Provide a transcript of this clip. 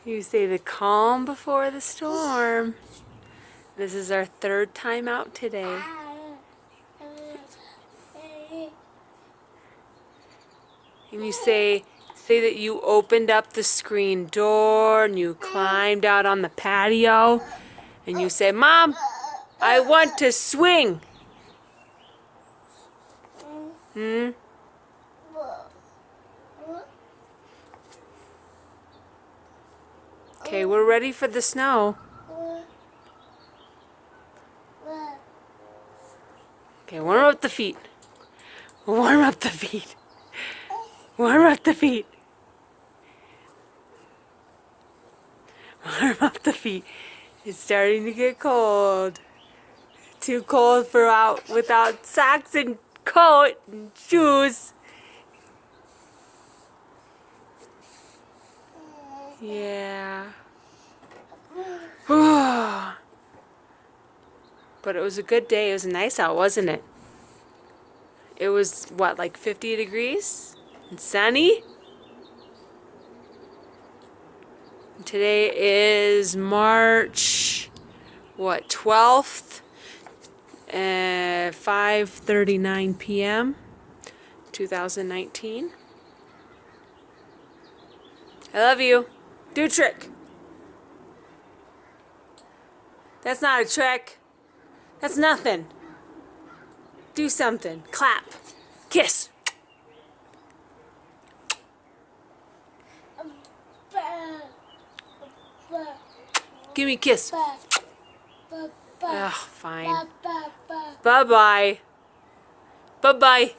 You say the calm before the storm. This is our third time out today. And you say that you opened up the screen door and you climbed out on the patio and you say, "Mom, I want to swing." Hmm? Okay, we're ready for the snow. Okay, warm up the feet. Warm up the feet. Warm up the feet. Warm up the feet. It's starting to get cold. Too cold for out without socks and coat and shoes. Yeah. But it was a good day. It was nice out, wasn't it? It was, what, like 50 degrees? And sunny? And today is March, 12th? 5:39 p.m. 2019. I love you. Do a trick. That's not a trick. That's nothing. Do something. Clap. Kiss. Give me a kiss. Ugh, fine. Bye-bye. Bye-bye.